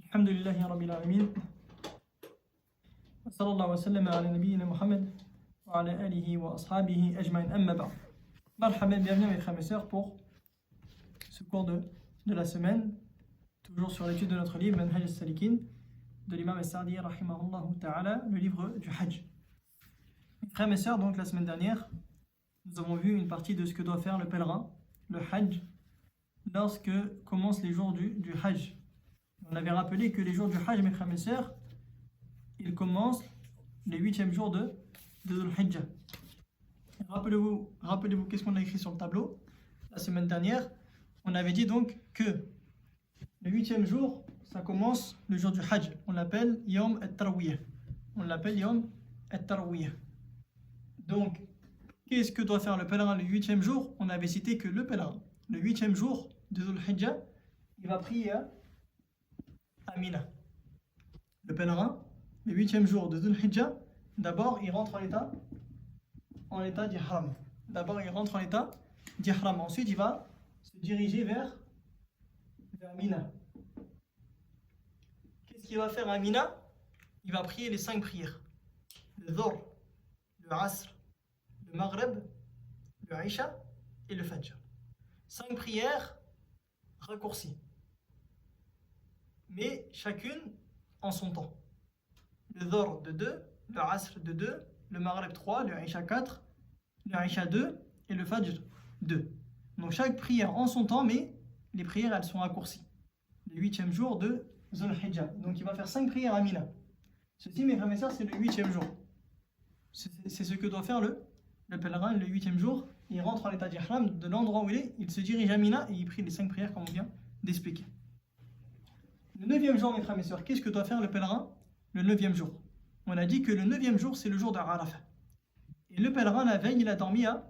الحمد لله رب العالمين وصلى الله وسلم على نبينا محمد وعلى آله وأصحابه أجمعين أما بعد. Marhaban, bienvenue mes frères et sœurs pour ce cours de la semaine, toujours sur l'étude de notre livre Manhaj al-Salikin de l'imam al-Sa'di rahimahullah ta'ala, le livre du Hajj. Mes frères et sœurs, donc la semaine dernière, nous avons vu une partie de ce que doit faire le pèlerin, le Hajj, lorsque commencent les jours du Hajj. On avait rappelé que les jours du Hajj, mes frères et sœurs, ils commencent les 8e jours de Dhul Hijjah. Rappelez-vous qu'est-ce qu'on a écrit sur le tableau la semaine dernière. On avait dit donc que le 8e jour, ça commence le jour du Hajj. On l'appelle Yom al-Tarwiyah. Donc, qu'est-ce que doit faire le pèlerin le 8e jour? On avait cité que le pèlerin, le 8e jour de Dhul Hijjah, il va prier à Mina. Le pèlerin, le 8e jour de Dhul Hijjah, d'abord il rentre en état d'ihram. Ensuite il va se diriger vers Mina. Qu'est-ce qu'il va faire à Mina? Il va prier les 5 prières: le Dhuhr, le Asr, le Maghrib, le Isha et le Fajr. 5 prières raccourcies, mais chacune en son temps. Le Dhuhr de 2, le Asr de 2, le Maghrib 3, le Isha 4, le Isha 2 et le Fajr 2. Donc chaque prière en son temps, mais les prières elles sont raccourcies. Le 8e jour de Dhul Hijjah. Donc il va faire 5 prières à Mina. Ceci, mes frères et sœurs, c'est le 8e jour. C'est ce que doit faire le pèlerin le 8e jour. Il rentre en état d'ihram de l'endroit où il est, il se dirige à Mina et il prie les 5 prières comme on vient d'expliquer. Le 9e jour, mes frères et sœurs, qu'est-ce que doit faire le pèlerin le 9e jour? On a dit que le 9e jour, c'est le jour de Arafah. Et le pèlerin, la veille, il a dormi à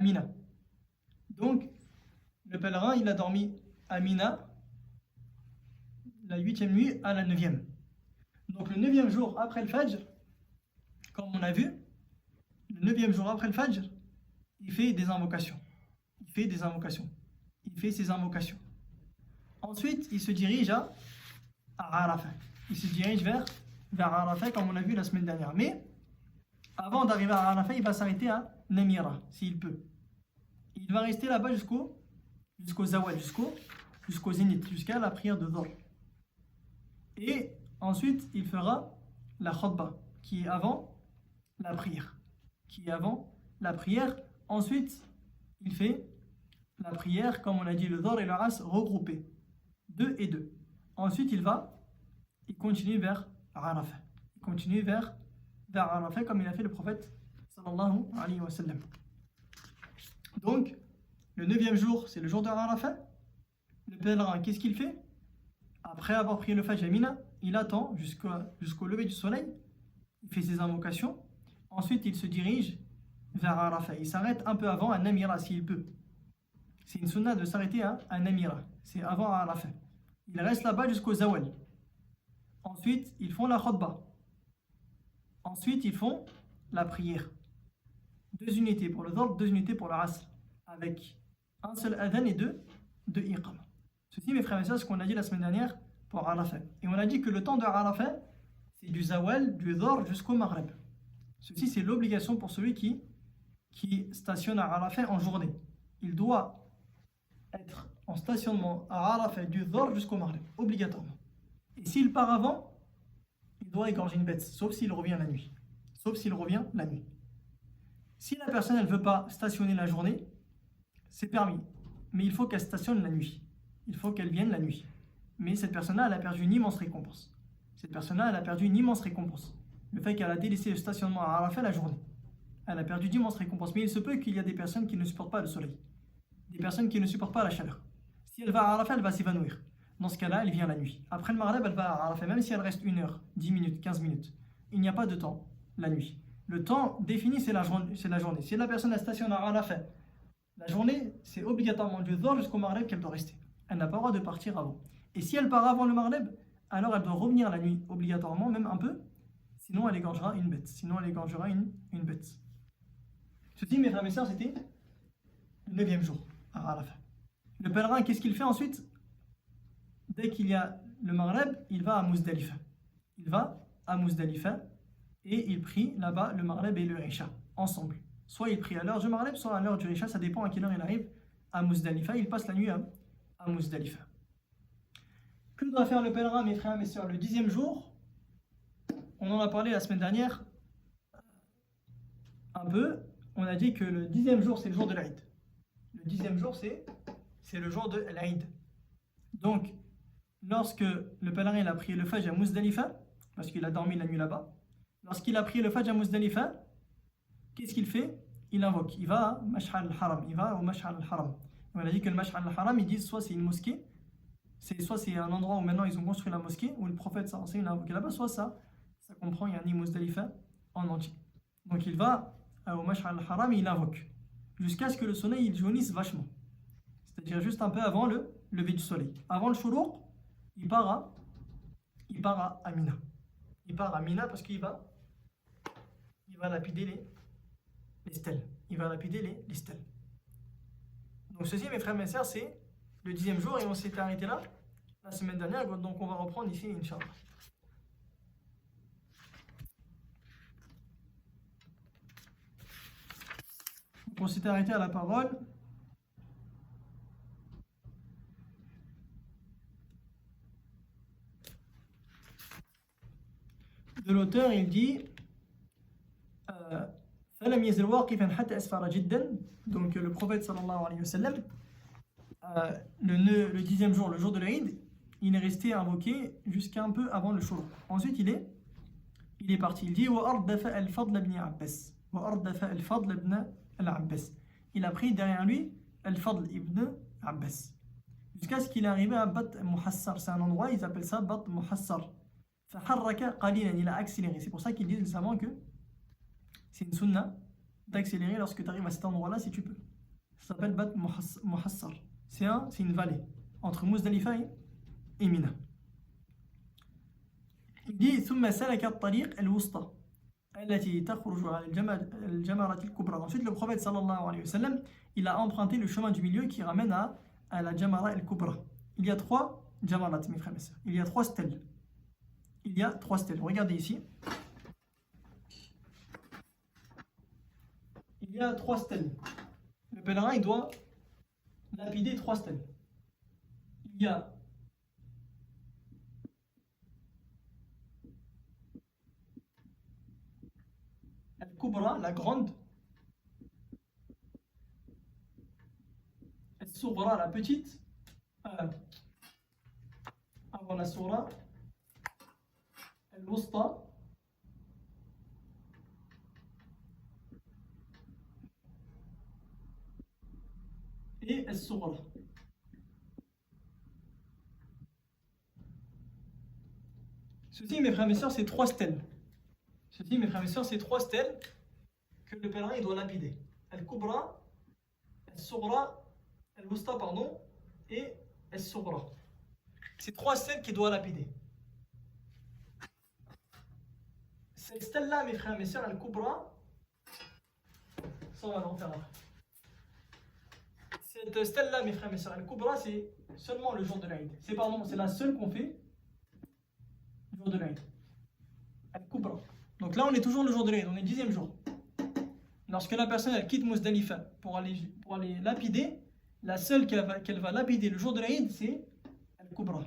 Mina. Donc, le pèlerin, il a dormi à Mina la 8e nuit à la 9e. Donc, le 9e jour après le Fajr, comme on a vu, le 9e jour après le Fajr, il fait des invocations. Il fait ses invocations. Ensuite, il se dirige à Arafah. Il se dirige vers Arafah, comme on a vu la semaine dernière. Mais avant d'arriver à Arafah, il va s'arrêter à Namira, s'il peut. Il va rester là-bas jusqu'au Zawal, jusqu'au Zénith, jusqu'à la prière de Dhuhr. Et ensuite, il fera la khutbah, qui est avant la prière. Ensuite, il fait la prière, comme on a dit, le Dhuhr et le Asr regroupés, 2 et 2. Ensuite, il continue vers Arafah. Vers Arafah, comme il a fait le prophète sallallahu alayhi wa sallam. Donc, le 9e jour, c'est le jour de Arafah. Le pèlerin, qu'est-ce qu'il fait? Après avoir prié le Fajr à Mina, il attend jusqu'au lever du soleil. Il fait ses invocations. Ensuite, il se dirige vers Arafah. Il s'arrête un peu avant à Namira, s'il peut. C'est une sunna de s'arrêter à Namira. C'est avant Arafah. Il reste là-bas jusqu'au Zawal. Ensuite, ils font la khutbah. Ensuite, ils font la prière. 2 unités pour le Dhuhr, 2 unités pour le Asr. Avec un seul adhan et 2 iqam. Ceci, mes frères et sœurs, c'est ce qu'on a dit la semaine dernière pour Arafah. Et on a dit que le temps de Arafah, c'est du Zawal, du Dhuhr jusqu'au Maghrib. Ceci, c'est l'obligation pour celui qui stationne à Arafah en journée. Il doit être en stationnement à Arafah du Dhuhr jusqu'au Maghrib, obligatoirement. Et s'il part avant, il doit égorger une bête, sauf s'il revient la nuit. Si la personne ne veut pas stationner la journée, c'est permis. Mais il faut qu'elle stationne la nuit. Il faut qu'elle vienne la nuit. Mais cette personne-là, elle a perdu une immense récompense. Le fait qu'elle a délaissé le stationnement à Arafah la journée. Elle a perdu d'immenses récompenses. Mais il se peut qu'il y a des personnes qui ne supportent pas le soleil. Des personnes qui ne supportent pas la chaleur. Si elle va à Arafah, elle va s'évanouir. Dans ce cas-là, elle vient la nuit. Après le Maghrib, elle va à Arafah, même si elle reste 1 heure, 10 minutes, 15 minutes. Il n'y a pas de temps, la nuit. Le temps défini, c'est la journée. Si la personne stationne à Arafah, la journée, c'est obligatoirement du Dhuhr jusqu'au Maghrib qu'elle doit rester. Elle n'a pas le droit de partir avant. Et si elle part avant le Maghrib, alors elle doit revenir la nuit, obligatoirement, même un peu. Sinon, elle égorgera une bête. Ceci, mes frères et sœurs, c'était le 9e jour à Arafah. Le pèlerin, qu'est-ce qu'il fait ensuite? Dès qu'il y a le Maghreb, il va à Muzdalifa. Il va à Muzdalifa et il prie là-bas le Maghreb et le Isha ensemble. Soit il prie à l'heure du Maghreb, soit à l'heure du Isha, ça dépend à quelle heure il arrive à Muzdalifa. Il passe la nuit à Muzdalifa. Que doit faire le pèlerin, mes frères et mes sœurs, le 10e jour? On en a parlé la semaine dernière un peu. On a dit que le 10e jour, c'est le jour de l'Aïd. Le 10e jour, c'est le jour de l'Aïd. Donc, lorsque le pèlerin il a prié le Fajr à Muzdalifa, parce qu'il a dormi la nuit là-bas, lorsqu'il a prié le Fajr à Muzdalifa, qu'est-ce qu'il fait? Il invoque, il va à Mash'ar al-Haram, il va au Mash'ar al-Haram. On a dit que le Mash'ar al-Haram, ils disent soit c'est une mosquée, soit c'est un endroit où maintenant ils ont construit la mosquée, où le prophète ça il a invoqué là-bas, soit ça comprend Yani Muzdalifa en entier. Donc il va au Mash'ar al-Haram et il invoque, jusqu'à ce que le soleil il jaunisse vachement. C'est-à-dire juste un peu avant le lever du soleil. Avant le Shuruq, il part à Mina. Il part à Mina parce qu'il va lapider les stèles. Il va lapider les stèles. Donc ceci, mes frères et mes sœurs, c'est le 10e jour et on s'était arrêté là la semaine dernière. Donc on va reprendre ici, Inch'Allah. On s'était arrêté à la parole de l'auteur. Il dit فلم يزل واقفا حتى أسفر جدا. Donc le prophète sallallahu alayhi wa sallam, le 10e jour, le jour de l'Aïd, il est resté invoqué jusqu'à un peu avant le Shuruq. Ensuite il est parti. Il dit وأردف الفضل بن عباس. وأردف الفضل بن العباس. Il a pris derrière lui Al-Fadl ibn Abbas. Jusqu'à ce qu'il est arrivé à Bat Muhassar. C'est un endroit, ils appellent ça Bat Muhassar. فحرك قليلا, il a accéléré. C'est pour ça qu'ils disent récemment que c'est une sunna d'accélérer lorsque tu arrives à cet endroit-là si tu peux. Ça s'appelle Bat Muhassar. C'est une vallée entre Muzdalifa et Mina. Il dit ثم سلك الطريق الوسطى التي تخرج على الجمرة الكبرى. Ensuite le prophète sallallahu alayhi wa sallam, il a emprunté le chemin du milieu qui ramène à la Jamara al-Kubra. Il y a 3 Jamarat, mes frères et sœurs. Il y a 3 stèles. Il y a 3 stèles. Regardez ici. Il y a 3 stèles. Le pèlerin, il doit lapider 3 stèles. Il y a Al-Kubra, la grande. Al-Sughra, la petite. Avant la Soura. Al-Wusta. Et Al-Sughra. Ceci, mes frères et mes sœurs, c'est 3 stèles. Ceci, mes frères et sœurs, c'est 3 stèles que le pèlerin il doit lapider. Al-Kubra, Al-Sughra, Al-Wusta, pardon, et Al-Sughra. C'est 3 stèles qu'il doit lapider. Cette stèle-là, mes frères et mes sœurs, Al-Kubra, ça on va l'en faire après. Cette stèle-là, mes frères et mes sœurs, Al-Kubra, c'est seulement le jour de l'Aïd. C'est la seule qu'on fait le jour de l'Aïd. Al-Kubra. Donc là, on est toujours le jour de l'Aïd, on est le 10e jour. Lorsque la personne elle quitte Muzdalifa pour aller lapider, la seule qu'elle va lapider le jour de l'Aïd, c'est Al-Kubra.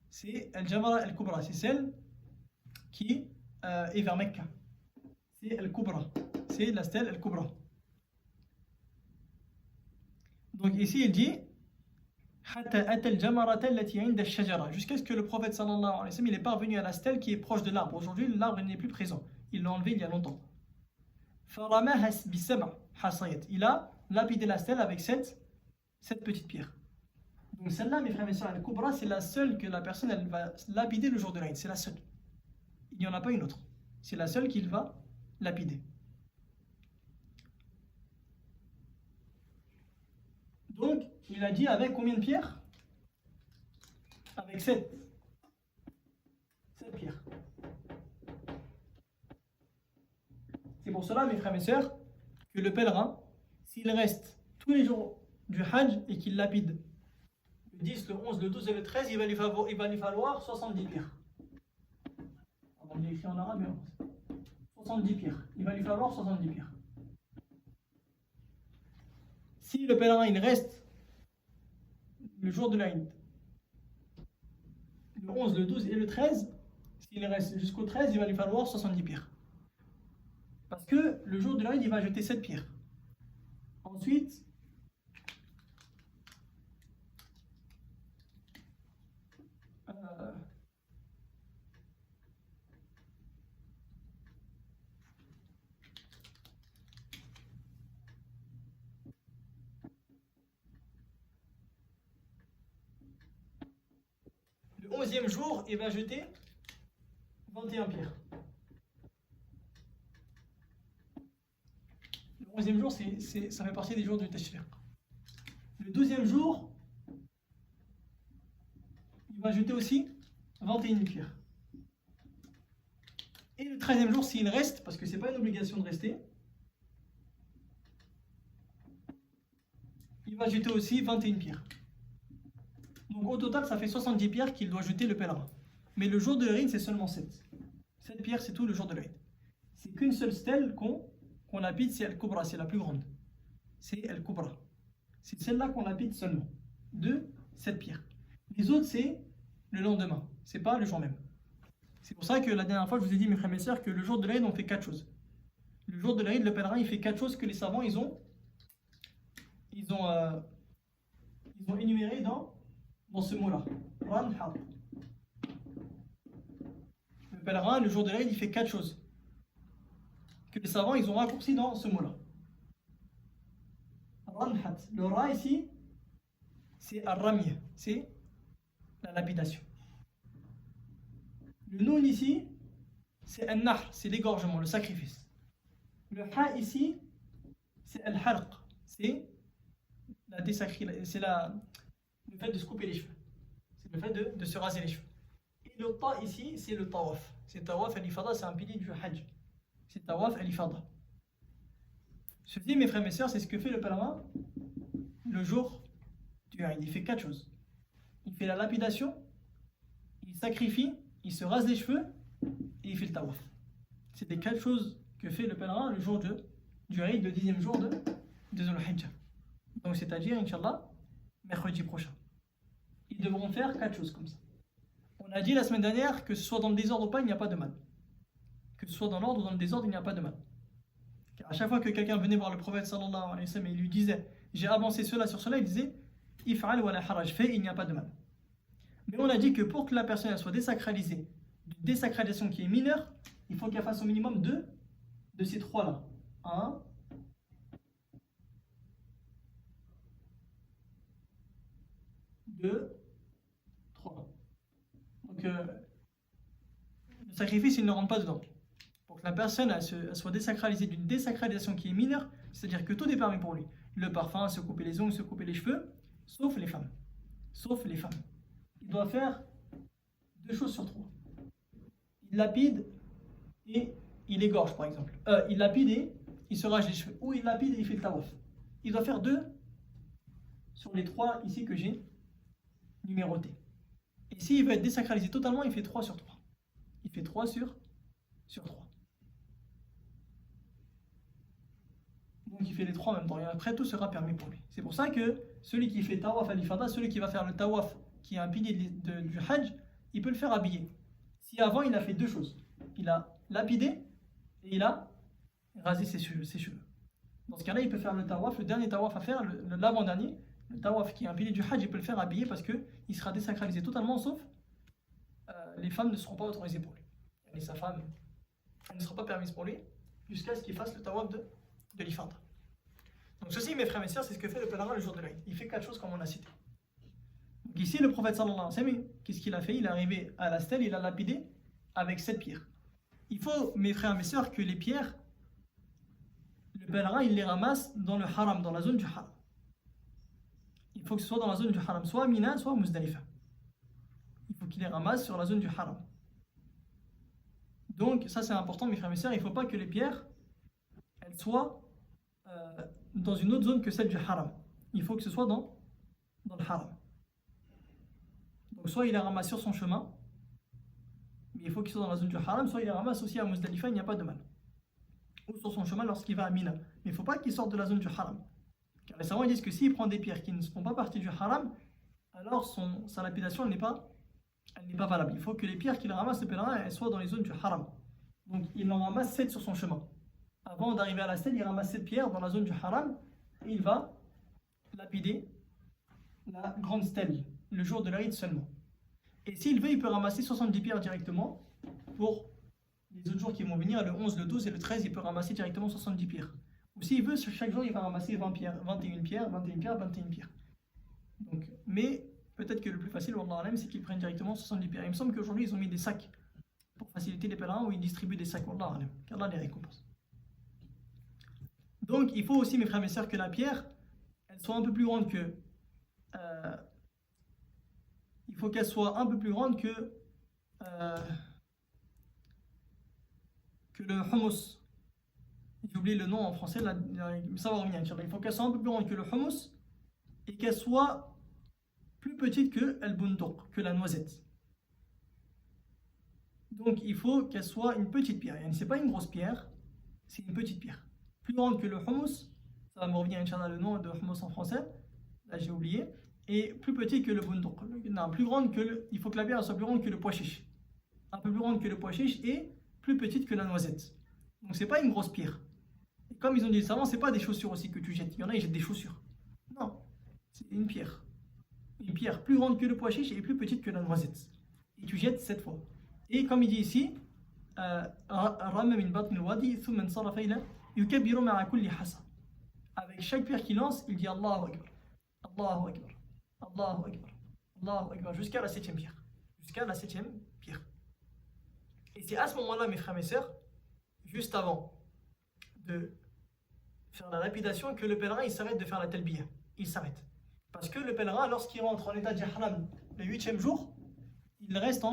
C'est Al-Jamara Al-Kubra. C'est celle qui est vers Mecca. C'est Al-Kubra. C'est la stèle Al-Kubra. Donc ici, il dit jusqu'à ce que le prophète sallallahu alayhi wa sallam il est parvenu à la stèle qui est proche de l'arbre. Aujourd'hui, l'arbre n'est plus présent. Il l'a enlevé il y a longtemps. Il a lapidé la stèle avec cette petite pierre. Donc celle-là, mes frères et mes sœurs, Al-Kubra, c'est la seule que la personne elle va lapider le jour de l'Aïd. C'est la seule. Il n'y en a pas une autre. C'est la seule qu'il va lapider. Donc, il a dit avec combien de pierres? Avec 7 pierres. C'est pour cela, mes frères et mes sœurs, que le pèlerin, s'il reste tous les jours du Hajj et qu'il lapide le 10, le 11, le 12 et le 13, il va lui falloir 70 pierres. On l'a écrit en arabe, mais 70 pierres. Il va lui falloir 70 pierres. Si le pèlerin il reste le jour de l'Aïd, le 11, le 12 et le 13, s'il reste jusqu'au 13, il va lui falloir 70 pierres. Parce que le jour de l'Aïd, il va jeter 7 pierres. Ensuite, le 11e jour, il va jeter 21 pierres. Le 11e jour, ça fait partie des jours du Tashriq. Le 12e jour, il va jeter aussi 21 pierres. Et le 13e jour, s'il reste, parce que ce n'est pas une obligation de rester, il va jeter aussi 21 pierres. Donc au total, ça fait 70 pierres qu'il doit jeter le pèlerin. Mais le jour de l'Aïd, c'est seulement 7. 7 pierres, c'est tout le jour de l'Aïd. C'est qu'une seule stèle qu'on lapide, c'est Al-Kubra, c'est la plus grande. C'est Al-Kubra. C'est celle-là qu'on lapide seulement. De 7 pierres. Les autres, c'est le lendemain. C'est pas le jour même. C'est pour ça que la dernière fois, je vous ai dit, mes frères et mes sœurs, que le jour de l'Aïd, on fait 4 choses. Le jour de l'Aïd, le pèlerin, il fait 4 choses que les savants, ils ont énumérées dans ce mot-là. Le pèlerin, le jour de l'Aïd, il fait 4 choses que les savants, ils ont raccourci dans ce mot-là. Le ra ici, c'est ar-ramy, c'est la lapidation. Le noun ici, c'est al-nahr, c'est l'égorgement, le sacrifice. Le ha ici, c'est al-harq, c'est le fait de se couper les cheveux. C'est le fait de se raser les cheveux. Et le ta ici, c'est le tawaf. C'est tawaf al-ifada, c'est un pilier du hajj. C'est tawaf al-ifada. Ceci, mes frères et mes sœurs, c'est ce que fait le pèlerin le jour du Aïd. Il fait 4 choses. Il fait la lapidation, il sacrifie, il se rase les cheveux et il fait le tawaf. C'est les 4 choses que fait le pèlerin le jour du Aïd, le 10e jour de Dhul Hijjah. Donc c'est-à-dire, Inch'Allah, mercredi prochain. Ils devront faire 4 choses comme ça. On a dit la semaine dernière que ce soit dans le désordre ou pas, il n'y a pas de mal. Que ce soit dans l'ordre ou dans le désordre, il n'y a pas de mal. Car à chaque fois que quelqu'un venait voir le prophète sallallahu alayhi wa sallam et il lui disait j'ai avancé cela sur cela, il disait if'al wa la haraj, fais, il n'y a pas de mal. Mais on a dit que pour que la personne elle soit désacralisée, d'une désacralisation qui est mineure, il faut qu'elle fasse au minimum 2 de ces 3 là. 1, 2, 3. Donc le sacrifice il ne rentre pas dedans. Pour que la personne elle soit désacralisée d'une désacralisation qui est mineure, c'est-à-dire que tout est permis pour lui. Le parfum, se couper les ongles, se couper les cheveux, sauf les femmes. Sauf les femmes. Il doit faire 2 choses sur 3. Il lapide et il égorge par exemple. Il lapide et il se rase les cheveux. Ou il lapide et il fait le tawaf. Il doit faire 2 sur les 3 ici que j'ai numérotés. Et s'il veut être désacralisé totalement, il fait 3 sur 3. Il fait 3 sur 3. Donc il fait les 3 en même temps. Et après, tout sera permis pour lui. C'est pour ça que celui qui fait tawaf al-ifada, celui qui va faire le tawaf, qui est un pilier du hajj, il peut le faire habillé. Si avant, il a fait 2 choses. Il a lapidé et il a rasé ses cheveux. Dans ce cas-là, il peut faire le tawaf, le dernier tawaf à faire, l'avant-dernier, le tawaf qui est un pilier du hajj, il peut le faire habillé parce qu'il sera désacralisé totalement, sauf les femmes ne seront pas autorisées pour lui. Et sa femme, elle ne sera pas permise pour lui jusqu'à ce qu'il fasse le tawaf de l'ifada. Donc ceci, mes frères et mes sœurs, c'est ce que fait le pèlerin le jour de l'Aïd. Il fait 4 choses comme on a cité. Donc ici, le prophète sallallahu alayhi wa sallam, qu'est-ce qu'il a fait? Il est arrivé à la stèle, il a lapidé avec 7 pierres. Il faut, mes frères et mes sœurs, que les pierres, le pèlerin, il les ramasse dans le haram, dans la zone du haram. Il faut que ce soit dans la zone du haram, soit Mina, soit Muzdalifa. Il faut qu'il les ramasse sur la zone du haram. Donc ça c'est important, mes frères et mes sœurs, il ne faut pas que les pierres elles soient dans une autre zone que celle du haram. Il faut que ce soit dans le haram. Donc soit il les ramasse sur son chemin, mais il faut qu'il soit dans la zone du haram, soit il les ramasse aussi à Muzdalifa, il n'y a pas de mal. Ou sur son chemin lorsqu'il va à Mina. Mais il ne faut pas qu'il sorte de la zone du haram. Car les savants disent que s'il prend des pierres qui ne font pas partie du haram, alors sa lapidation elle n'est pas valable. Il faut que les pierres qu'il ramasse, le pèlerin, elles soient dans les zones du haram. Donc il en ramasse 7 sur son chemin. Avant d'arriver à la stèle, il ramasse 7 pierres dans la zone du haram et il va lapider la grande stèle le jour de l'Aïd seulement. Et s'il veut, il peut ramasser 70 pierres directement pour les autres jours qui vont venir, le 11, le 12 et le 13, il peut ramasser directement 70 pierres. Ou s'il veut, chaque jour, il va ramasser 20 pierres, 21 pierres, 21 pierres, 21 pierres. Donc, mais peut-être que le plus facile, c'est qu'ils prennent directement 70 pierres. Il me semble qu'aujourd'hui, ils ont mis des sacs pour faciliter les pèlerins où ils distribuent des sacs. Qu'Allah les récompense. Donc, il faut aussi, mes frères et mes sœurs, que la pierre, elle soit un peu plus grande que... il faut qu'elle soit un peu plus grande que le hummus. J'ai oublié le nom en français, ça va revenir. Il faut qu'elle soit un peu plus grande que le hummus et qu'elle soit plus petite que el-bunduq, que la noisette. Donc il faut qu'elle soit une petite pierre. Ce n'est pas une grosse pierre, c'est une petite pierre. Plus grande que le hummus, ça va me revenir Inch'Allah le nom de hummus en français, là j'ai oublié, et plus petit que le bunduq. Non, plus grande que il faut que la pierre soit plus grande que le pois chiche. Un peu plus grande que le pois chiche et plus petite que la noisette. Donc c'est pas une grosse pierre. Et comme ils ont dit savants, c'est pas des chaussures aussi que tu jettes. Il y en a, ils jettent des chaussures. Non, c'est une pierre. Une pierre plus grande que le pois chiche et plus petite que la noisette. Et tu jettes 7 fois. Et comme il dit ici, avec chaque pierre qu'il lance, il dit Allahu Akbar, Allahu Akbar, Allahu Akbar, Allahu Akbar, jusqu'à la 7e pierre. Jusqu'à la 7e pierre. Et c'est à ce moment-là, mes frères et mes sœurs, juste avant de faire la lapidation, que le pèlerin il s'arrête de faire la talbiya. Il s'arrête. Parce que le pèlerin, lorsqu'il rentre en état d'ihram le 8e jour, il reste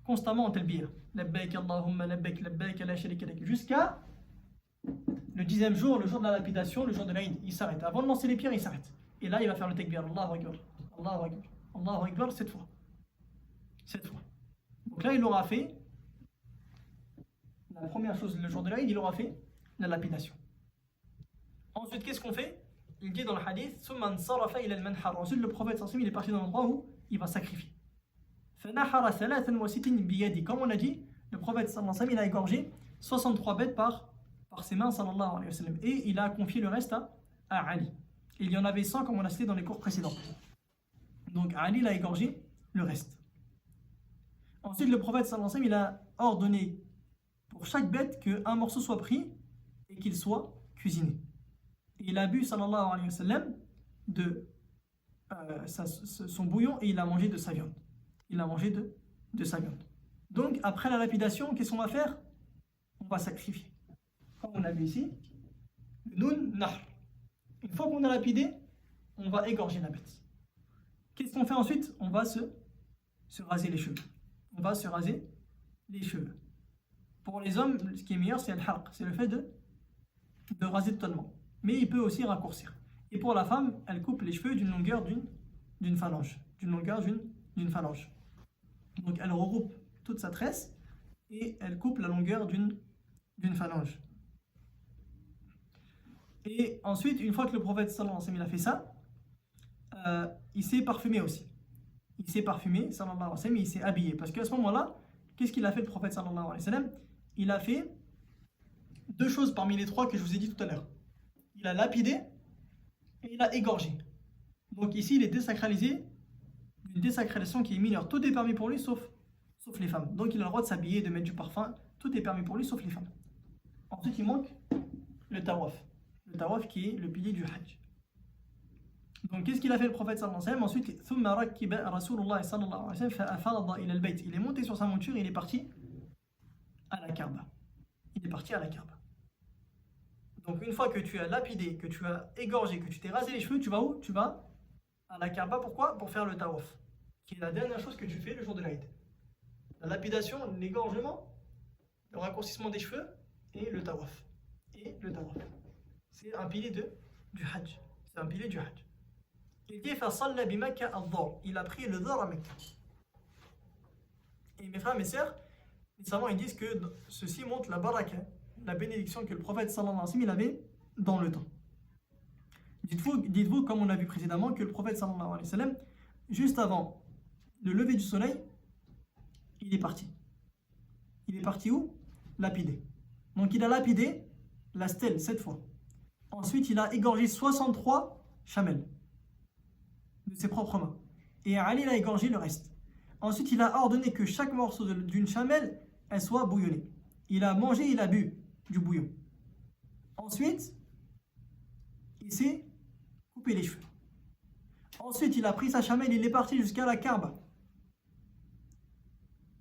constamment en talbiya. Labbaik Allahumma labbaik, labbaik la sharika lak. Jusqu'à le 10e jour, le jour de la lapidation, le jour de l'Aïd. Il s'arrête. Avant de lancer les pierres, il s'arrête. Et là, il va faire le takbir. Allahu Akbar, Allahu Akbar, Allahu Akbar, 7 fois. 7 fois. Donc là, il aura fait la première chose, le jour de l'Aïd, il aura fait la lapidation. Ensuite, qu'est-ce qu'on fait? Il dit dans le hadith, ensuite le prophète il est parti dans l'endroit où il va sacrifier. Comme on a dit, le prophète il a égorgé 63 bêtes par ses mains sallallahu alayhi wa sallam, et il a confié le reste à Ali. Et il y en avait 100 comme on a cité dans les cours précédents. Donc Ali il a égorgé le reste. Ensuite le prophète il a ordonné pour chaque bête qu'un morceau soit pris et qu'il soit cuisiné. Et il a bu sallallahu alayhi wa sallam de son bouillon et il a mangé de sa viande. Il a mangé de sa viande. Donc après la lapidation, qu'est-ce qu'on va faire? On va sacrifier. Comme on a vu ici, nun nahr. Une fois qu'on a lapidé, on va égorger la bête. Qu'est-ce qu'on fait ensuite? On va se raser les cheveux. On va se raser les cheveux. Pour les hommes, ce qui est meilleur, c'est al-halq, c'est le fait de raser totalement. Mais il peut aussi raccourcir. Et pour la femme, elle coupe les cheveux d'une longueur d'une phalange. D'une longueur d'une phalange. Donc elle regroupe toute sa tresse et elle coupe la longueur d'une phalange. Et ensuite, une fois que le prophète sallallahu alayhi wa sallam a fait ça, il s'est parfumé aussi. Il s'est parfumé, sallallahu alayhi wa sallam, et il s'est habillé. Parce qu'à ce moment-là, qu'est-ce qu'il a fait le prophète sallallahu alayhi wa sallam? Il a fait 2 choses parmi les 3 que je vous ai dit tout à l'heure. Il a lapidé et il a égorgé. Donc ici, il est désacralisé d'une désacralisation qui est mineure. Tout est permis pour lui sauf les femmes. Donc il a le droit de s'habiller, de mettre du parfum. Tout est permis pour lui sauf les femmes. Ensuite, il manque le tawaf. Le tawaf qui est le pilier du hajj. Donc qu'est-ce qu'il a fait le prophète sallallahu alayhi wa sallam? Ensuite, ثم ركب رسول الله صلى الله عليه وسلم فأفاض إلى البيت. Il est monté sur sa monture et il est parti à la Kaaba. Il est parti à la Kaaba. Donc une fois que tu as lapidé, que tu as égorgé, que tu t'es rasé les cheveux, tu vas où? Tu vas à la Kaaba. Pourquoi? Pour faire le tawaf, qui est la dernière chose que tu fais le jour de l'Aïd. La lapidation, l'égorgement, le raccourcissement des cheveux et le tawaf. C'est un pilier du hajj. C'est un pilier du hajj. Il dit il a pris le dhar à Mecca. Et mes frères, mes sœurs, les savants ils disent que ceci montre la baraka, la bénédiction que le prophète sallallahu alayhi wa sallam il avait dans le temps. Dites-vous, comme on a vu précédemment, que le prophète sallallahu alayhi wa sallam, juste avant le lever du soleil, il est parti. Il est parti où? Lapider. Donc il a lapidé la stèle 7 fois. Ensuite, il a égorgé 63 chamelles de ses propres mains. Et Ali a égorgé le reste. Ensuite, il a ordonné que chaque morceau d'une chamelle, elle soit bouillonnée. Il a mangé, il a bu du bouillon. Ensuite, il s'est coupé les cheveux. Ensuite, il a pris sa chamelle, il est parti jusqu'à la Kaaba.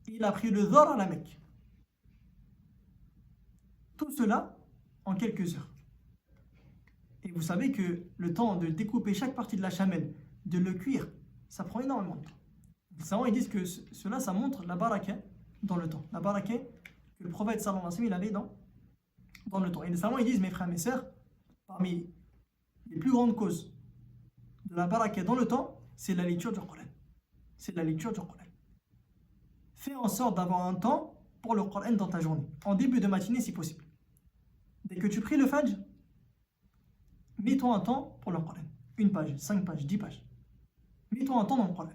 Il a pris le Dhar à la Mecque. Tout cela en quelques heures. Et vous savez que le temps de découper chaque partie de la chamelle, de le cuire, ça prend énormément de temps. Les savants ils disent que cela, ça montre la baraka dans le temps. La baraka que le prophète sallallahu alayhi wa sallam il avait dans le temps. Et les savants ils disent, mes frères, mes sœurs, parmi les plus grandes causes de la baraka dans le temps, c'est la lecture du Coran. C'est la lecture du Coran. Fais en sorte d'avoir un temps pour le Coran dans ta journée, en début de matinée si possible. Dès que tu pries le Fajr, mets-toi un temps pour le Coran. 1 page, 5 pages, 10 pages. Mets-toi un temps dans le Coran.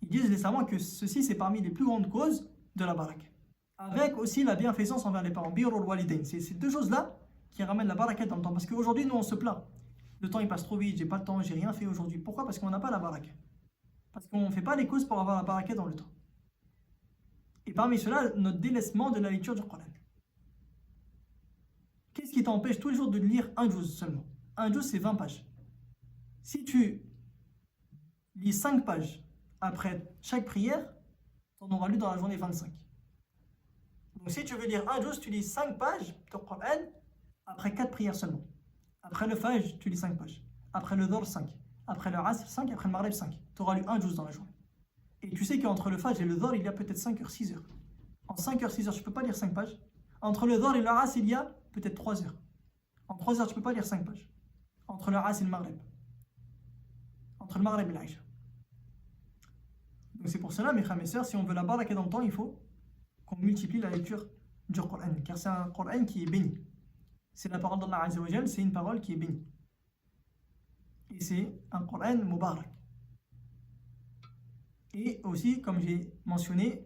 Ils disent les savants que ceci c'est parmi les plus grandes causes de la baraka. Avec aussi la bienfaisance envers les parents. Birrul walidain. C'est ces deux choses-là qui ramènent la baraka dans le temps. Parce qu'aujourd'hui, nous on se plaint. Le temps il passe trop vite, j'ai pas le temps, j'ai rien fait aujourd'hui. Pourquoi? Parce qu'on n'a pas la baraka. Parce qu'on ne fait pas les causes pour avoir la baraka dans le temps. Et parmi cela, notre délaissement de la lecture du Coran. Qu'est-ce qui t'empêche tous les jours de lire un juz seulement? Un juz c'est 20 pages. Si tu lis 5 pages après chaque prière, tu en auras lu dans la journée 25. Donc si tu veux lire un juz, tu lis 5 pages de Coran après 4 prières seulement. Après le Fajr, tu lis 5 pages. Après le Dhuhr, 5. Après le Asr, 5. Après le Maghrib, 5. Tu auras lu un juz dans la journée. Et tu sais qu'entre le Fajr et le Dhuhr, il y a peut-être 5 heures, 6 heures. En 5 heures, 6 heures, tu ne peux pas lire 5 pages. Entre le Dhuhr et le Asr, il y a peut-être 3 heures. En 3 heures, tu ne peux pas lire 5 pages. Entre le Asr et le Maghrib. Entre le Maghrib et l'Aïcha. Donc c'est pour cela, mes frères et mes sœurs, si on veut la baraka dans le temps, il faut qu'on multiplie la lecture du Coran. Car c'est un Coran qui est béni. C'est la parole d'Allah Azza wa Jal, c'est une parole qui est bénie. Et c'est un Coran mubarak. Et aussi, comme j'ai mentionné,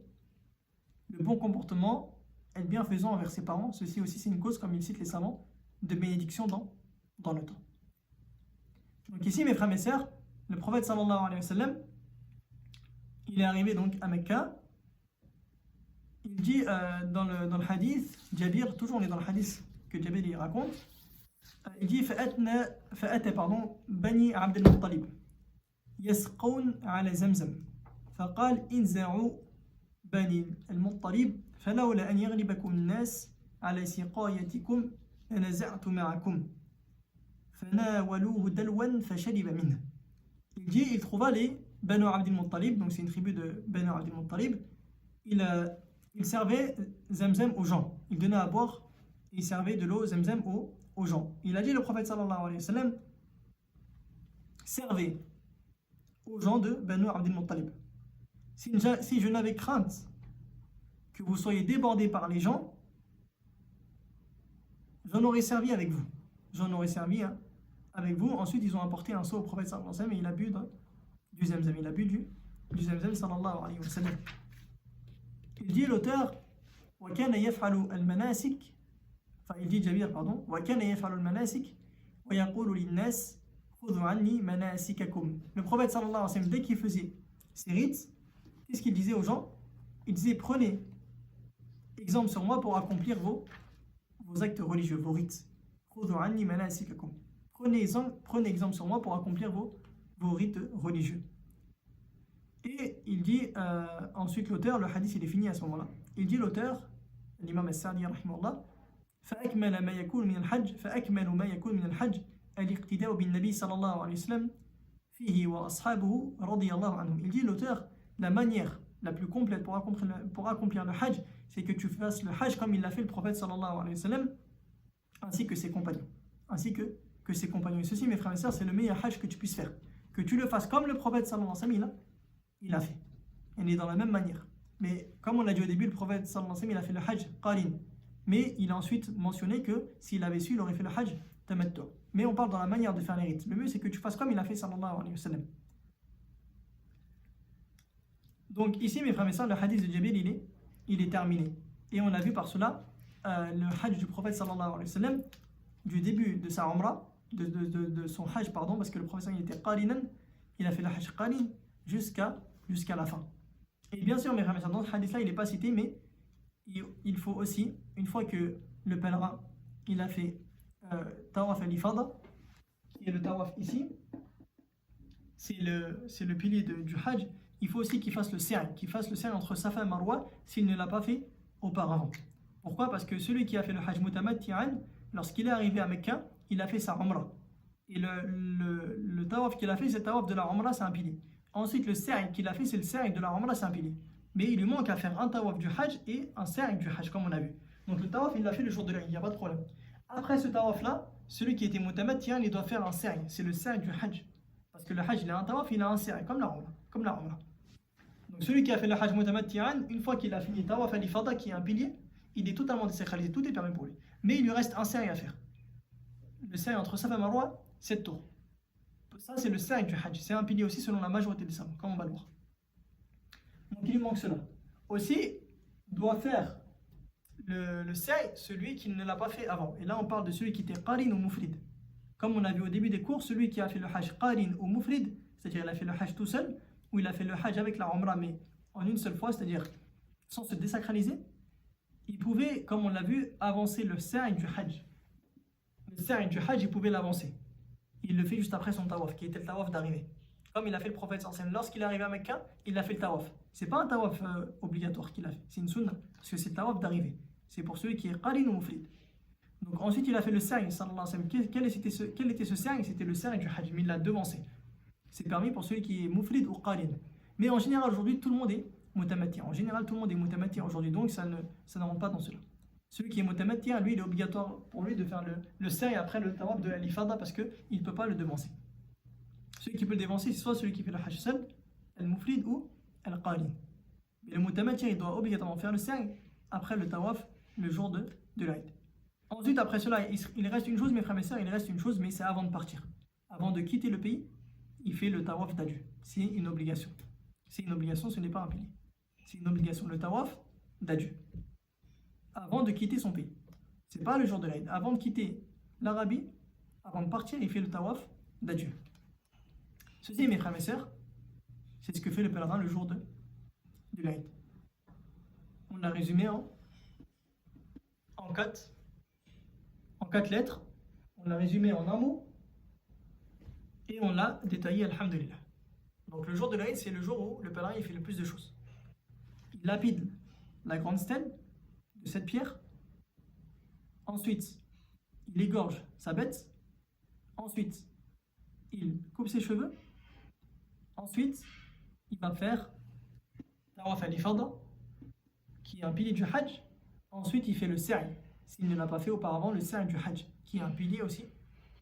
le bon comportement, être bienfaisant envers ses parents, ceci aussi c'est une cause, comme ils citent les savants, de bénédiction dans le temps. Donc ici, mes frères et mes sœurs, le prophète sallallahu alayhi wa sallam, il est arrivé donc à Mecca. Il dit dans le hadith, Jabir, toujours on est dans le hadith que Jabir il raconte, il dit فأتى بني عبد المطلب يسقون على زمزم فقال انزعوا بني المطلب فلولا أن يغلبكم الناس على سقايتكم لنزعت معكم فناولوه دلوا فشرب منه. Il dit, il trouva les Banu Abd al-Muttalib, donc c'est une tribu de Banu Abd al-Muttalib. Il servait Zamzam aux gens. Il donnait à boire et il servait de l'eau Zamzam aux gens. Il a dit, le prophète sallallahu alayhi wa sallam, servez aux gens de Banu Abd al-Muttalib. Si je n'avais crainte que vous soyez débordés par les gens, j'en aurais servi avec vous. J'en aurais servi avec vous. Ensuite, ils ont apporté un seau au prophète sallallahu alayhi wa sallam et il a bu du Zamzam. Il a bu du Zamzam sallallahu alayhi wa sallam. Il dit l'auteur, وَكَانَ يَفْعَلُ الْمَنَاسِكِ, enfin il dit Jabir, pardon, وَكَانَ يَفْعَلُ الْمَنَاسِكِ وَيَقُولُ لِلنَّاسِ خُذُوا عَنِّي مَنَاسِكَكُمْ. Le prophète sallallahu alayhi wa sallam, dès qu'il faisait ses rites, qu'est-ce qu'il disait aux gens? Il disait, prenez exemple sur moi pour accomplir vos actes religieux, vos rites. خُذُوا عَنِّي مَنَاسِكَكُمْ. Prenez exemple sur moi pour accomplir vos rites religieux. Et il dit ensuite l'auteur, le hadith il est fini à ce moment-là. Il dit l'auteur, l'imam al-Sa'di rahimahullah, فأكمل ما يكون من الحج فأكمل ما يكون من الحج الاقتداء بالنبي صلى الله عليه وسلم فيه وأصحابه رضي الله عنهم. Il dit l'auteur, la manière la plus complète pour accomplir le hajj, c'est que tu fasses le hajj comme il l'a fait le prophète sallallahu alayhi wa sallam, ainsi que ses compagnons. Ainsi que ses compagnons. Et ceci, mes frères et sœurs, c'est le meilleur hajj que tu puisses faire. Que tu le fasses comme le prophète sallallahu alayhi wa sallam, il a fait. On est dans la même manière. Mais comme on l'a dit au début, le prophète sallallahu alayhi wa sallam, il a fait le hajj qarin. Mais il a ensuite mentionné que s'il avait su, il aurait fait le hajj tamattu. Mais on parle dans la manière de faire les rites. Le mieux, c'est que tu fasses comme il a fait sallallahu alayhi wa sallam. Donc ici, mes frères et sœurs, le hadith de Jabir, il est terminé. Et on a vu par cela le hajj du prophète sallallahu alayhi wa sallam, du début de sa umrah, de son hajj, pardon, parce que le prophète il était qarinan, il a fait le hajj qarin jusqu'à la fin. Et bien sûr, mes frères et sœurs, dans ce hadith-là, il n'est pas cité, mais il faut aussi, une fois que le pèlerin, il a fait tawaf al-ifada, qui est le tawaf ici, c'est le pilier du hajj, il faut aussi qu'il fasse le cercle entre Safa et Marwa s'il ne l'a pas fait auparavant. Pourquoi? Parce que celui qui a fait le hajj mutamatti'an, lorsqu'il est arrivé à Mecca, il a fait sa umrah. Et le tawaf qu'il a fait, c'est le tawaf de la umrah, c'est un pilier. Ensuite, le cercle qu'il a fait, c'est le cercle de la umrah, c'est un pilier. Mais il lui manque à faire un tawaf du hajj et un cercle du hajj, comme on a vu. Donc le tawaf, il l'a fait le jour de l'Aïd, il n'y a pas de problème. Après ce tawaf-là, celui qui était mutamatti'an, il doit faire un cercle, c'est le cercle du hajj. Parce que le hajj, il a un tawaf, il a un cercle, comme la umrah. Donc celui qui a fait le hajj mutamatti'an, une fois qu'il a fini tawaf al-ifada, qui est un pilier, il est totalement désacralisé, tout est permis pour lui. Mais il lui reste un cercle à faire. Le cercle entre Safa et Marwa, 7 tours. Ça, c'est le cercle du hajj. C'est un pilier aussi selon la majorité des savants, comme on va le voir. Donc il lui manque cela. Aussi, doit faire le cercle celui qui ne l'a pas fait avant. Et là, on parle de celui qui était qarin ou mufrid. Comme on a vu au début des cours, celui qui a fait le hajj qarin ou mufrid, c'est-à-dire il a fait le hajj tout seul, ou il a fait le hajj avec la umrah, mais en une seule fois, c'est-à-dire sans se désacraliser, il pouvait, comme on l'a vu, avancer le cercle du hajj. Le cercle du hajj, il pouvait l'avancer. Il le fait juste après son tawaf, qui était le tawaf d'arrivée. Comme il a fait le prophète sallallahu alayhi wa sallam, lorsqu'il est arrivé à Mecca, il a fait le tawaf. C'est pas un tawaf obligatoire qu'il a fait, c'est une sunna, parce que c'est le tawaf d'arrivée. C'est pour celui qui est qarin ou mufrid. Donc ensuite, il a fait le cercle, sallallahu alayhi wa sallam. Quel était ce cercle? C'était le cercle du hajj, mais il l'a devancé. C'est permis pour celui qui est mufrid ou qarin. Mais en général, aujourd'hui, tout le monde est mutamatti. En général, tout le monde est mutamatti aujourd'hui, donc ça ne rentre pas dans cela. Celui qui est mutamatti, lui, il est obligatoire pour lui de faire le cercle après le tawaf de l'ifada parce qu'il ne peut pas le devancer. Celui qui peut le devancer, c'est soit celui qui fait le hajj seul, al-mufrid ou al-qarin. Mais le mutamatti, il doit obligatoirement faire le cercle après le tawaf le jour de l'Aïd. Ensuite, après cela, il reste une chose, mes frères et sœurs, il reste une chose, mais c'est avant de partir. Avant de quitter le pays, il fait le tawaf d'adieu. C'est une obligation. C'est une obligation, ce n'est pas un pilier. C'est une obligation, le tawaf d'adieu. Avant de quitter son pays. C'est pas le jour de l'Aïd. Avant de quitter l'Arabie, avant de partir, il fait le tawaf d'adieu. Ceci, mes frères et sœurs, c'est ce que fait le pèlerin le jour de l'Aïd. On l'a résumé en quatre lettres. On l'a résumé en un mot. Et on l'a détaillé, alhamdulillah. Donc le jour de l'Aïd, c'est le jour où le pèlerin il fait le plus de choses. Il lapide la grande stèle de cette pierre. Ensuite, il égorge sa bête. Ensuite, il coupe ses cheveux. Ensuite, il va faire tawaf al-ifada, qui est un pilier du hajj. Ensuite, il fait le cercle, s'il ne l'a pas fait auparavant, le cercle du hajj, qui est un pilier aussi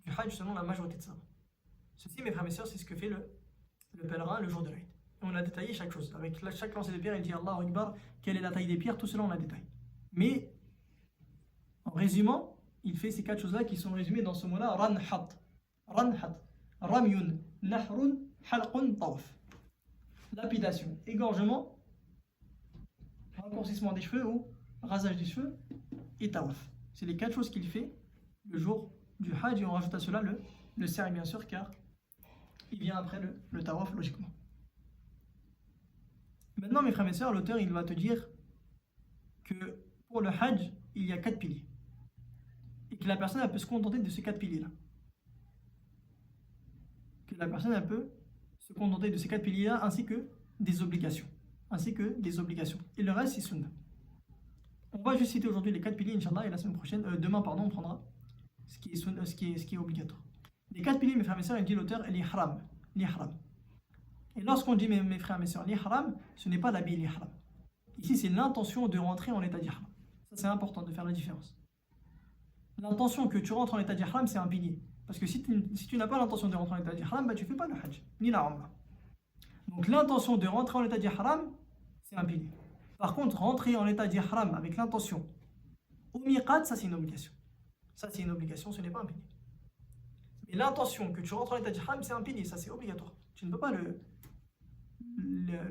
du hajj selon la majorité de ça. Ceci, mes frères et sœurs, c'est ce que fait le pèlerin le jour de l'Aïd. On a détaillé chaque chose. Avec chaque lancée de pierre, il dit Allahu Akbar, quelle est la taille des pierres, tout cela on a détaillé. Mais, en résumant, il fait ces quatre choses-là qui sont résumées dans ce mot-là, ranhat, ramyun, nahrun, halqun, tawaf. Lapidation, égorgement, raccourcissement des cheveux ou rasage des cheveux et tawaf. C'est les quatre choses qu'il fait le jour du hajj et on rajoute à cela le cercle bien sûr car il vient après le tawaf logiquement. Maintenant mes frères et sœurs, l'auteur il va te dire que pour le hajj il y a 4 piliers et que la personne elle peut se contenter de ces 4 piliers là. Que la personne elle peut se contenter de ces 4 piliers là ainsi que des obligations. Et le reste c'est sunna. On va juste citer aujourd'hui les 4 piliers Inch'Allah et la semaine prochaine, demain pardon, on prendra ce qui est obligatoire. Les 4 piliers mes frères et mes sœurs, il dit l'auteur, l'ihram. Et lorsqu'on dit mes frères et mes sœurs, l'ihram, ce n'est pas l'habit l'ihram. Ici c'est l'intention de rentrer en état d'ihram. Ça c'est important de faire la différence. L'intention que tu rentres en état d'ihram c'est un pilier. Parce que si tu n'as pas l'intention de rentrer en état d'ihram, bah, tu ne fais pas le hajj, ni la umrah. Donc l'intention de rentrer en état d'ihram, c'est un pilier. Par contre, rentrer en état d'ihram avec l'intention au miqat, ça c'est une obligation. Ça c'est une obligation, ce n'est pas un pilier. Mais l'intention que tu rentres en état d'ihram, c'est un pilier, ça c'est obligatoire. Tu ne peux pas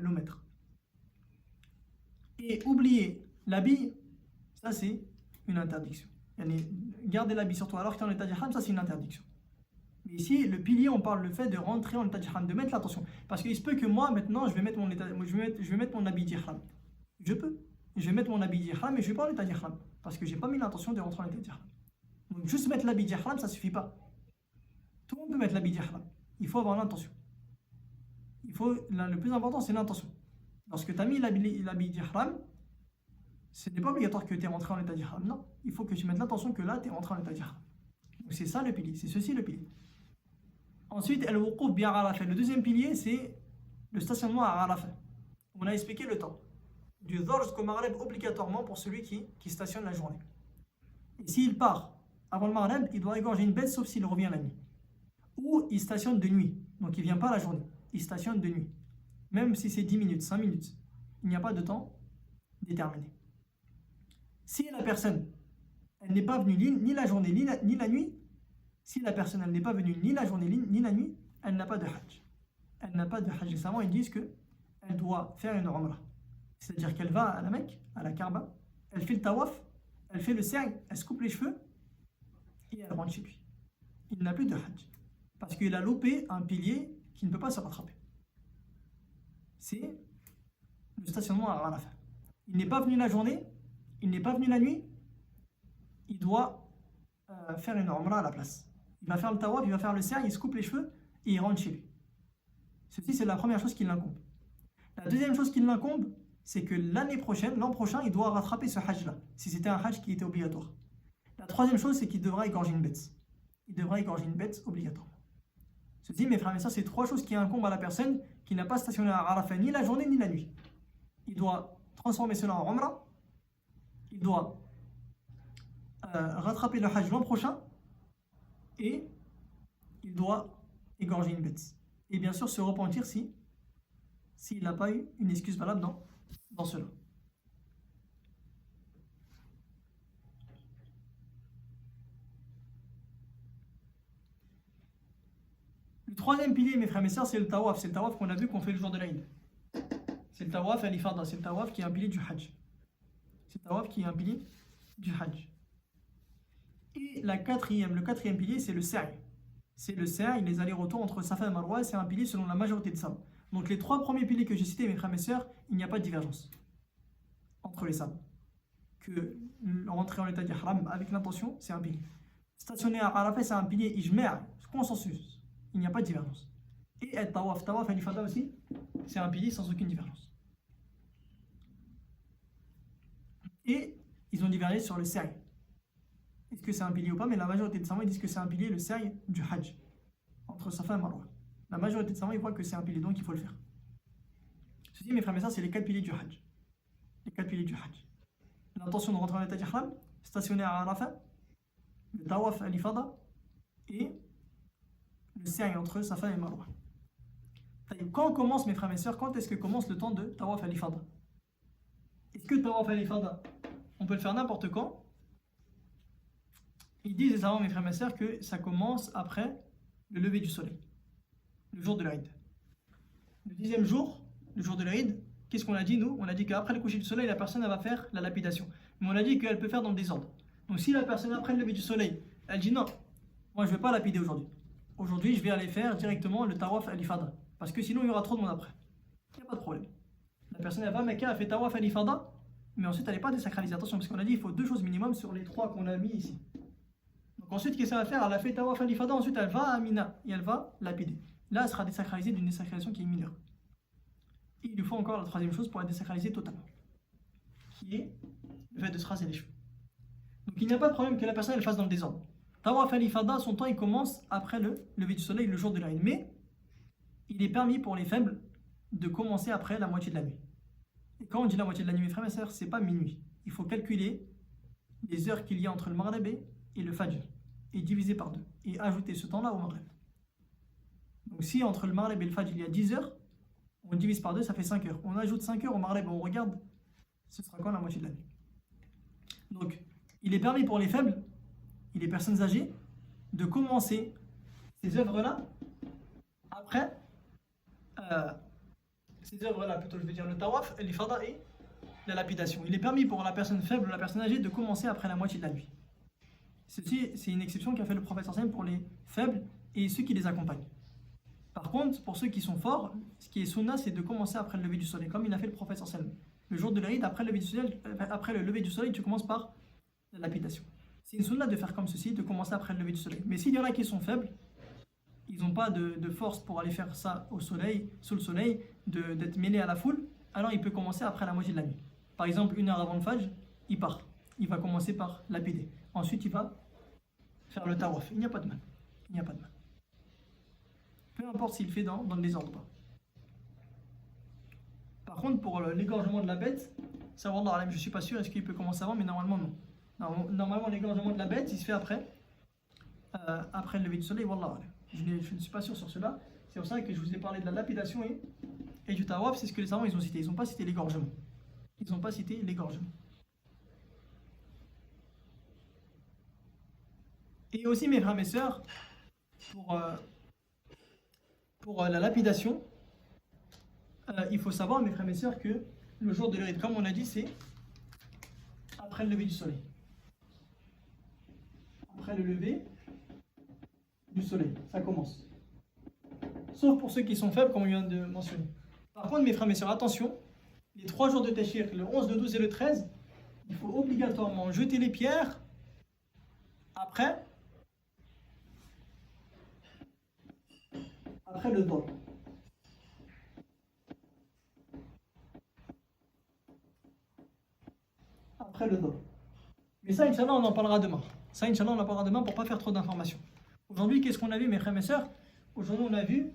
l'omettre. Et oublier l'habit, ça c'est une interdiction. Garder l'habit sur toi alors que tu es en état d'ihram, ça c'est une interdiction. Mais ici, le pilier, on parle le fait de rentrer en état d'ihram, de mettre l'attention. Parce qu'il se peut que moi, maintenant, je vais mettre mon habit d'ihram. Je peux. Je vais mettre mon habit d'ihram, mais je ne vais pas en état d'ihram. Parce que je n'ai pas mis l'intention de rentrer en état d'ihram. Donc juste mettre l'habit d'ihram, ça ne suffit pas. Tout le monde peut mettre l'habit d'ihram. Il faut avoir l'intention. Le plus important, c'est l'intention. Lorsque tu as mis l'habit d'ihram, ce n'est pas obligatoire que tu es rentré en état d'ihram. Non, il faut que tu mettes l'intention que là, tu es rentré en état d'ihram. Donc c'est ça le pilier, c'est ceci le pilier. Ensuite, al-wuquf bi Arafat. Le deuxième pilier, c'est le stationnement à Arafat. On a expliqué le temps. Du Dhuhr jusqu'au Maghreb obligatoirement pour celui qui stationne la journée. Et s'il part avant le Maghreb, il doit égorger une bête sauf s'il revient la nuit. Ou il stationne de nuit. Donc il ne vient pas la journée. Il stationne de nuit. Même si c'est 10 minutes, 5 minutes. Il n'y a pas de temps déterminé. Si la personne, elle n'est pas venue ni la journée ni la nuit, si la personne elle n'est pas venue ni la journée ni la nuit, elle n'a pas de hajj. Elle n'a pas de hajj. Les savants ils disent qu'elle doit faire une umrah. C'est-à-dire qu'elle va à la Mecque, à la Kaaba, elle fait le tawaf, elle fait le sa'i, elle se coupe les cheveux et elle rentre chez lui. Il n'a plus de hajj. Parce qu'il a loupé un pilier qui ne peut pas se rattraper. C'est le stationnement à Arafat. Il n'est pas venu la journée, il n'est pas venu la nuit, il doit faire une umrah à la place. Il va faire le tawaf, il va faire le sa'i, il se coupe les cheveux et il rentre chez lui. Ceci, c'est la première chose qui l'incombe. La deuxième chose qui l'incombe, c'est que l'an prochain, il doit rattraper ce hajj-là, si c'était un hajj qui était obligatoire. La troisième chose, c'est qu'il devra égorger une bête. Il devra égorger une bête obligatoirement. Ceci, mes frères et sœurs, c'est trois choses qui incombent à la personne qui n'a pas stationné à Arafat ni la journée ni la nuit. Il doit transformer cela en umrah, il doit rattraper le hajj l'an prochain, et il doit égorger une bête. Et bien sûr se repentir s'il n'a pas eu une excuse valable dans cela. Le troisième pilier, mes frères et sœurs, c'est le tawaf. C'est le tawaf qu'on a vu qu'on fait le jour de l'Aïd. C'est le tawaf al-ifada. C'est le tawaf qui est un pilier du hajj. C'est le tawaf qui est un pilier du hajj. Et le quatrième pilier, c'est le sa'i. C'est le sa'i, les allers-retours entre Safa et Marwa, c'est un pilier selon la majorité de savants. Donc les trois premiers piliers que j'ai cités, mes frères et sœurs, il n'y a pas de divergence entre les savants. Que rentrer en état d'ihram avec l'intention, c'est un pilier. Stationner à Arafat, c'est un pilier ijma', consensus. Il n'y a pas de divergence. Et tawaf al-ifada aussi, c'est un pilier sans aucune divergence. Et ils ont divergé sur le sa'i. Est-ce que c'est un pilier ou pas? Mais la majorité des savants disent que c'est un pilier, le sa'i du hajj, entre Safa et Marwa. La majorité des savants ils voient que c'est un pilier, donc il faut le faire. Ceci, mes frères et sœurs, c'est les 4 piliers du hajj. Les 4 piliers du hajj. L'intention de rentrer en état d'ihram, stationner à Arafat, le tawaf al-ifada et le sa'i entre Safa et Marwa. Quand commence, mes frères et sœurs, quand est-ce que commence le temps de tawaf al-ifada? Est-ce que tawaf al-ifada, on peut le faire n'importe quand? Ils disent, les savants, mes frères et sœurs, que ça commence après le lever du soleil, le jour de l'Aïd. Le 10e jour, le jour de l'Aïd, qu'est-ce qu'on a dit nous? On a dit qu'après le coucher du soleil, la personne elle va faire la lapidation. Mais on a dit qu'elle peut faire dans le désordre. Donc si la personne après le lever du soleil, elle dit non, moi je ne vais pas lapider aujourd'hui. Aujourd'hui je vais aller faire directement le tawaf al-ifada. Parce que sinon il y aura trop de monde après. Il n'y a pas de problème. La personne elle va à Mecca, elle fait tawaf al-ifada, mais ensuite elle n'est pas désacralisée. Attention, parce qu'on a dit il faut 2 choses minimum sur les 3 qu'on a mis ici. Donc ensuite, qu'est-ce qu'elle va faire? Elle a fait tawaf al-ifada, ensuite elle va à Mina et elle va lapider. Là, elle sera désacralisée d'une désacralisation qui est mineure. Et il lui faut encore la troisième chose pour être désacralisée totalement, qui est le fait de se raser les cheveux. Donc il n'y a pas de problème que la personne elle fasse dans le désordre. Tawaf al-ifada, son temps il commence après le lever du soleil, le jour de l'Aïd. Mais il est permis pour les faibles de commencer après la moitié de la nuit. Et quand on dit la moitié de la nuit, mes frères et sœurs, c'est pas minuit. Il faut calculer les heures qu'il y a entre le Maghreb et le Fajr, et diviser par 2, et ajouter ce temps-là au Maghreb. Donc si entre le Maghreb et le Fajr il y a 10 heures, on divise par 2, ça fait 5 heures. On ajoute 5 heures au Maghreb, on regarde ce sera quand la moitié de la nuit. Donc, il est permis pour les faibles et les personnes âgées de commencer ces œuvres-là après ces œuvres-là, plutôt je veux dire le tawaf, l'ifada et la lapidation. Il est permis pour la personne faible ou la personne âgée de commencer après la moitié de la nuit. Ceci, c'est une exception qu'a fait le prophète sallallahu alayhi wa sallam pour les faibles et ceux qui les accompagnent. Par contre, pour ceux qui sont forts, ce qui est sunna, c'est de commencer après le lever du soleil, comme il a fait le prophète sallallahu alayhi wa sallam. Le jour de l'Eid, après le lever du soleil, tu commences par la lapidation. C'est une sunna de faire comme ceci, de commencer après le lever du soleil. Mais s'il y en a qui sont faibles, ils n'ont pas de force pour aller faire ça au soleil, sous le soleil, d'être mêlés à la foule, alors il peut commencer après la moitié de la nuit. Par exemple, 1 heure avant le Fajr, il part. Il va commencer par lapider. Ensuite, il va faire le tawaf. Il n'y a pas de mal. Il n'y a pas de mal. Peu importe s'il fait dans le désordre ou pas. Par contre, pour l'égorgement de la bête, ça, wallah, je ne suis pas sûr, est-ce qu'il peut commencer avant, mais normalement non. Normalement, l'égorgement de la bête, il se fait après le lever du soleil, wallah. Je ne suis pas sûr sur cela. C'est pour ça que je vous ai parlé de la lapidation et du tawaf, c'est ce que les savants ils ont cité. Ils n'ont pas cité l'égorgement. Ils n'ont pas cité l'égorgement. Et aussi, mes frères et mes sœurs, pour la lapidation, il faut savoir, mes frères et mes sœurs, que le jour de l'Eid, comme on a dit, c'est après le lever du soleil. Après le lever du soleil, ça commence. Sauf pour ceux qui sont faibles, comme on vient de mentionner. Par contre, mes frères et mes sœurs, attention, les 3 jours de Tashriq, le 11, le 12 et le 13, il faut obligatoirement jeter les pierres après le dol. Après le dol. Mais ça, Inch'Allah, on en parlera demain. Ça, Inch'Allah, on en parlera demain pour ne pas faire trop d'informations. Aujourd'hui, qu'est-ce qu'on a vu, mes frères et mes sœurs? Aujourd'hui, on a vu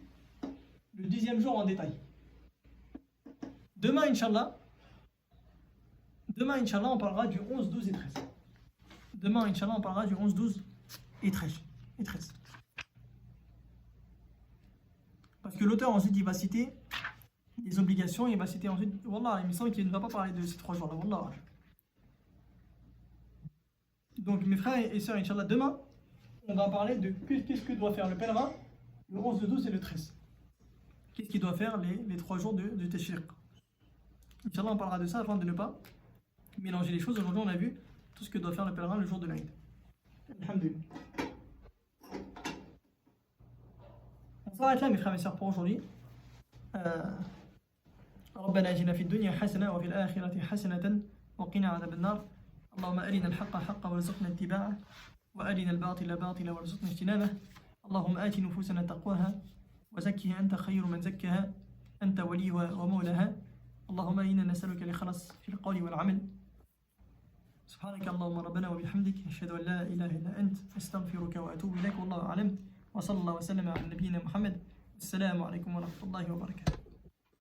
le 10e jour en détail. Demain, Inch'Allah, on parlera du 11, 12 et 13. Demain, Inch'Allah, on parlera du 11, 12 et 13. Parce que l'auteur, ensuite, il va citer les obligations, il va citer ensuite, wallah, il me semble qu'il ne va pas parler de ces 3 jours-là, wallah. Donc, mes frères et sœurs, Inch'Allah, demain, on va parler de qu'est-ce que doit faire le pèlerin le 11, le 12 et le 13. Qu'est-ce qu'il doit faire les 3 jours de Tashriq. Inch'Allah, on parlera de ça afin de ne pas mélanger les choses. Aujourd'hui, on a vu tout ce que doit faire le pèlerin le jour de l'Eid. Alhamdulillah. On s'arrête là, mes frères et sœurs, pour aujourd'hui. ربنا آتنا في الدنيا حسنة وفي الآخرة حسنة وقنا عذاب النار اللهم أرنا الحق حقا وارزقنا اتباعه وأرنا الباطل باطلا وارزقنا اجتنابه اللهم آت نفوسنا تقواها وزكها أنت خير من زكاها أنت وليها ومولاها اللهم إنا نسألك الإخلاص في القول والعمل سبحانك اللهم ربنا وبحمدك أشهد أن لا إله إلا أنت أستغفرك وأتوب إليك والله أعلم وصلى الله وسلم على نبينا محمد السلام عليكم ورحمة الله وبركاته.